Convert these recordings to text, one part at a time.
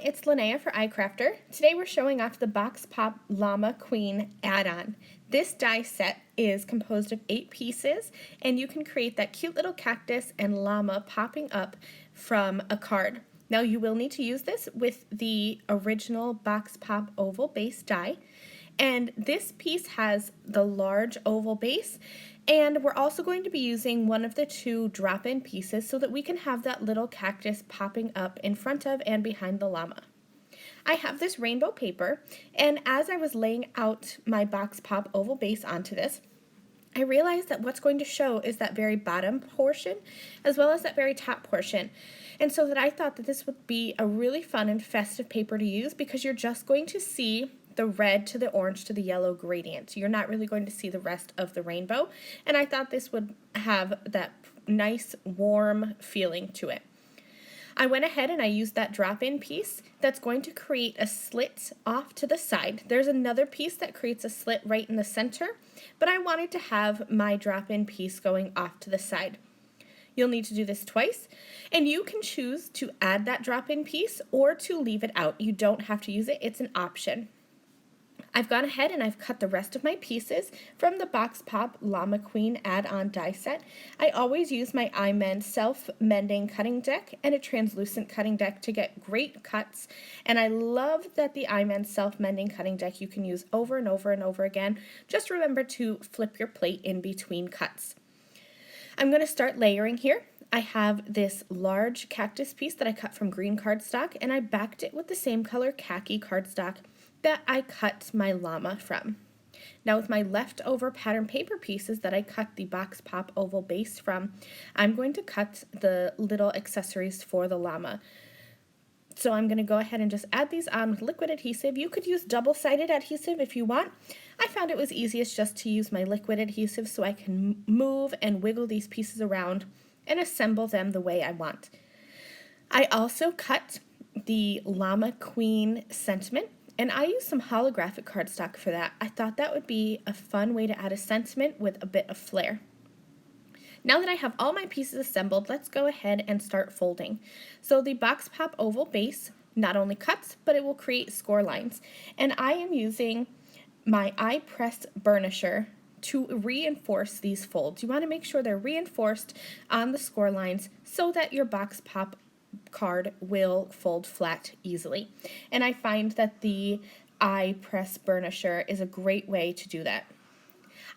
it's Linnea for iCrafter. Today we're showing off the Box Pop Llama Queen add-on. This die set is composed of 8 pieces, and you can create that cute little cactus and llama popping up from a card. Now you will need to use this with the original Box Pop oval base die, and this piece has the large oval base, and we're also going to be using one of the 2 drop-in pieces so that we can have that little cactus popping up in front of and behind the llama. I have this rainbow paper, and as I was laying out my Box Pop oval base onto this, I realized that what's going to show is that very bottom portion as well as that very top portion. And so that I thought that this would be a really fun and festive paper to use because you're just going to see the red to the orange to the yellow gradient. You're not really going to see the rest of the rainbow, and I thought this would have that nice warm feeling to it. I went ahead and I used that drop-in piece that's going to create a slit off to the side. There's another piece that creates a slit right in the center, but I wanted to have my drop-in piece going off to the side. You'll need to do this twice, and you can choose to add that drop-in piece or to leave it out. You don't have to use it, it's an option. I've gone ahead and I've cut the rest of my pieces from the Box Pop Llama Queen add-on die set. I always use my iMend self-mending cutting deck and a translucent cutting deck to get great cuts, and I love that the iMend self-mending cutting deck you can use over and over and over again. Just remember to flip your plate in between cuts. I'm going to start layering here. I have this large cactus piece that I cut from green cardstock, and I backed it with the same color khaki cardstock that I cut my llama from. Now with my leftover pattern paper pieces that I cut the Box Pop oval base from, I'm going to cut the little accessories for the llama. So I'm going to go ahead and just add these on with liquid adhesive. You could use double-sided adhesive if you want. I found it was easiest just to use my liquid adhesive so I can move and wiggle these pieces around and assemble them the way I want. I also cut the Llama Queen sentiment, and I used some holographic cardstock for that. I thought that would be a fun way to add a sentiment with a bit of flair. Now that I have all my pieces assembled, let's go ahead and start folding. So the Box Pop oval base not only cuts, but it will create score lines. And I am using my iPress burnisher to reinforce these folds. You want to make sure they're reinforced on the score lines so that your Box Pop card will fold flat easily. And I find that the iPress burnisher is a great way to do that.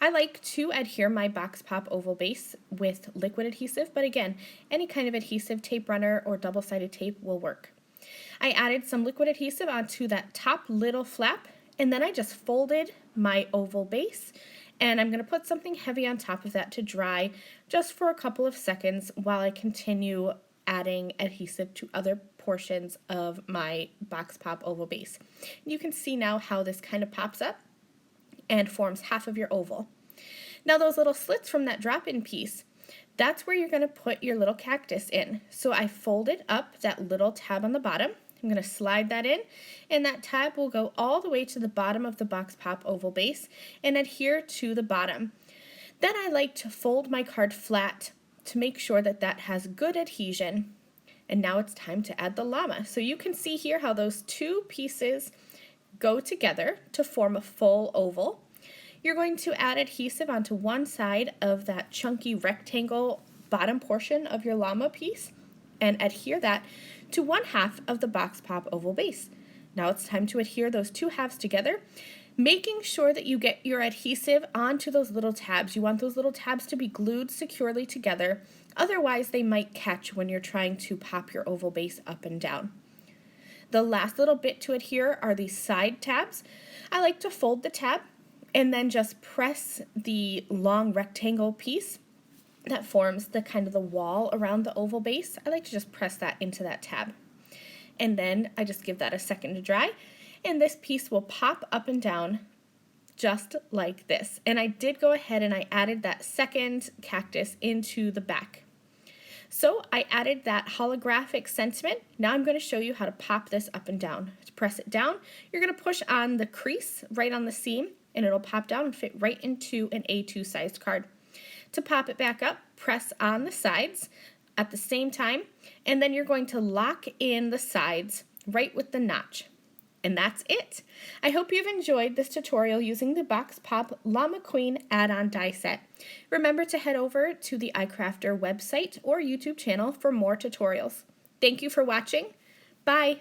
I like to adhere my Box Pop oval base with liquid adhesive, but again, any kind of adhesive, tape runner, or double-sided tape will work. I added some liquid adhesive onto that top little flap, and then I just folded my oval base, and I'm going to put something heavy on top of that to dry just for a couple of seconds while I continue adding adhesive to other portions of my Box Pop oval base. You can see now how this kind of pops up and forms half of your oval. Now those little slits from that drop-in piece, that's where you're going to put your little cactus in. So I folded up that little tab on the bottom. I'm going to slide that in, and that tab will go all the way to the bottom of the Box Pop oval base and adhere to the bottom. Then I like to fold my card flat to make sure that that has good adhesion. And now it's time to add the llama. So you can see here how those 2 pieces go together to form a full oval. You're going to add adhesive onto one side of that chunky rectangle bottom portion of your llama piece and adhere that to one half of the Box Pop oval base. Now it's time to adhere those 2 halves together, making sure that you get your adhesive onto those little tabs. You want those little tabs to be glued securely together, otherwise they might catch when you're trying to pop your oval base up and down. The last little bit to adhere are these side tabs. I like to fold the tab and then just press the long rectangle piece that forms the kind of the wall around the oval base. I like to just press that into that tab. And then I just give that a second to dry, and this piece will pop up and down just like this. And I did go ahead and I added that second cactus into the back. So I added that holographic sentiment. Now I'm going to show you how to pop this up and down. To press it down, you're going to push on the crease right on the seam, and it'll pop down and fit right into an A2 sized card. To pop it back up, press on the sides at the same time, and then you're going to lock in the sides right with the notch. And that's it. I hope you've enjoyed this tutorial using the Box Pop Llama Queen add-on die set. Remember to head over to the iCrafter website or YouTube channel for more tutorials. Thank you for watching. Bye!